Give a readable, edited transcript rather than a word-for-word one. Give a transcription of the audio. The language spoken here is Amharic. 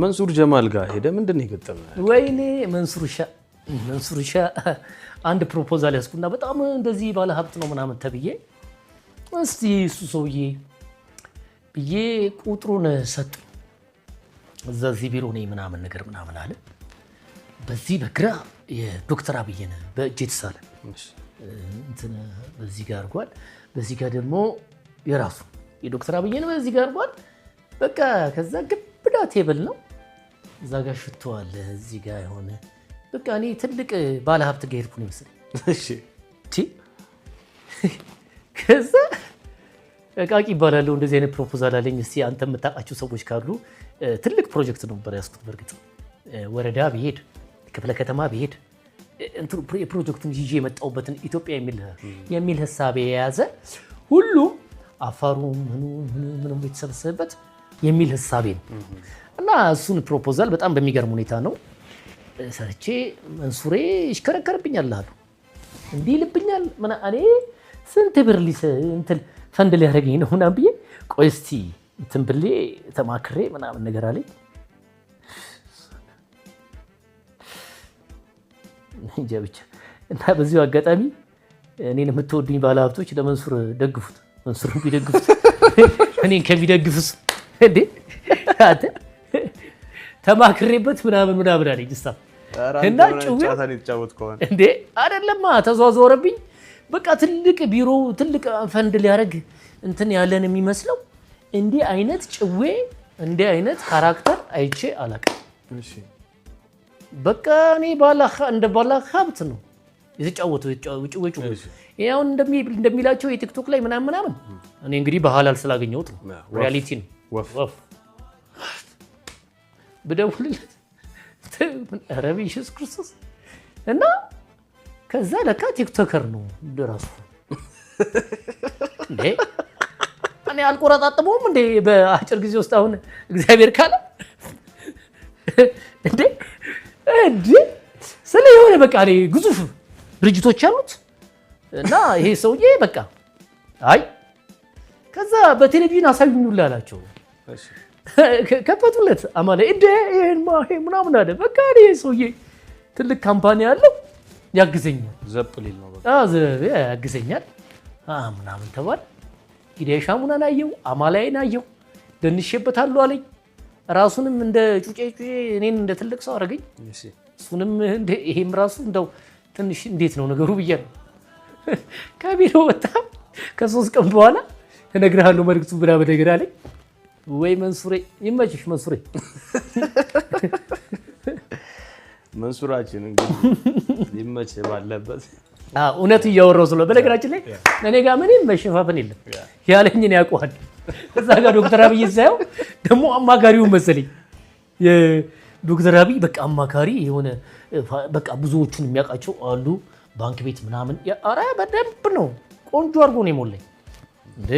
መንሱር ጀማል ጋር ሄደ ምንድነው የገጠመ? ወይኔ መንሱርሻ አንድ ፕሮፖዛል ያስኩና በጣም እንደዚህ ባለ ሀብት ነው ምናምን ተብዬ እስቲ እሱ ሰውዬ ብዬ ቁጥሩን ሰጥ እዛዚህ ቢሮ ነኝ ምናምን ነገር ምናምን አለ። በዚህ በግራ የዶክተር አብይን በእጅ የተሳለ እንትን በዚህ ጋር አድርጓል። በዚህ ጋር ደግሞ የራሱ የዶክተር አብይን በዚህ ጋር አድርጓል። በቃ ከዛ ግብዳ ቴብል ነው እዛ ጋር ሽቶ አለ እዚህ ጋር የሆነ በቃ እኔ ትልቅ ባለ ሀብት ጋር ሄድኩ ነው መሰለኝ። እሺ ከዛ ቃቂ ይባላል እንደዚህ አይነት ፕሮፖዛል አለኝ። እስቲ አንተ የምታውቃቸው ሰዎች ካሉ ትልቅ ፕሮጀክት ነበር ያስኩት። በርግጥ ወረዳ ብሄድ ክፍለ ከተማ ብሄድ እንትሩ ፕሮጀክቱን ይዤ የመጣሁበትን ኢትዮጵያ የሚል ሐሳብ የያዘ ሁሉ አፋሩ ምኑ የተሰበሰበበት የሚል ሐሳቤ ነው እና እሱን ፕሮፖዛል በጣም በሚገርም ሁኔታ ነው ሰርቼ መንሱሬ ይሽከረከርብኛል አሉ እንዲህ ልብኛል ምን እኔ ስንት ብር እንትን ፈንድ ሊያደርገኝ ነው ምናምን ብዬ ቆይ እስቲ እንትን ብሌ ተማክሬ ምናምን ነገር አለኝ። እንጃ ብቻ እና በዚሁ አጋጣሚ እኔን የምትወዱኝ ባለሀብቶች ለመንሱር ደግፉት። መንሱርን ቢደግፉት እኔን ከሚደግፉስ እንዴ አንተ ተማክሬበት ምናምን አለኝ ጅስታ እና ጫታን የተጫወት ከሆነ እንዴ አይደለማ ተዟዟረብኝ። በቃ ትልቅ ቢሮ ትልቅ ፈንድ ሊያደርግ እንትን ያለን የሚመስለው እንዲህ አይነት ጭዌ እንዲህ አይነት ካራክተር አይቼ አላውቅም። እሺ በቃ እኔ እንደ ባላ ሀብት ነው የተጫወተው ጭዌ ያው እንደሚላቸው የቲክቶክ ላይ ምናምን እኔ እንግዲህ በሐላል ስላገኘሁት ነው ሪያሊቲ ነው። ወፍ በደውልለት ረቢ ኢየሱስ ክርስቶስ እና ከዛ ለካ ቲክቶከር ነው እንደራሱ እንዴ እኔ አልቆረጣጥመውም እንዴ በአጭር ጊዜ ውስጥ አሁን እግዚአብሔር ካለ እንዴ ስለ የሆነ በቃ እኔ ግዙፍ ድርጅቶች አሉት እና ይሄ ሰውዬ በቃ አይ ከዛ በቴሌቪዥን አሳዩኝላ አላቸው። ከፈቱለት አማለ እንዴ ይሄን ምናምን አለ። በቃ ይሄ ሰውዬ ትልቅ ካምፓኒ አለው ያግዘኛል ዘፕሊል ነው በቃ ያግዘኛል ምናምን ተባለ። ጊዳይ ሻሙናን አየው አማላይን አየው ደንሼበታለሁ አለኝ። ራሱንም እንደ ጩጬ እኔን እንደ ትልቅ ሰው አደረገኝ። እሱንም እንደ ይሄም ራሱ እንደው ትንሽ እንዴት ነው ነገሩ ብያለሁ። ከቢሮ በጣም ከ3 ቀን በኋላ እነግርሃለሁ መልዕክቱ ብላ በነገር አለኝ። ወይ መንሱሬ ይመችሽ መንሱሬ መንሱራችን እንግዲህ ይመች ባለበት እውነት እያወራሁ ስለ በነገራችን ላይ እኔ ጋር ምንም መሸፋፈን የለም ያለኝን ያውቀዋል። እዛ ጋር ዶክተር አብይ ሳይው ደግሞ አማካሪው መሰለኝ የዶክተር አብይ በቃ አማካሪ የሆነ በቃ ብዙዎቹን የሚያውቃቸው አሉ ባንክ ቤት ምናምን ኧረ በደንብ ነው ቆንጆ አድርጎ ነው የሞላኝ እንዴ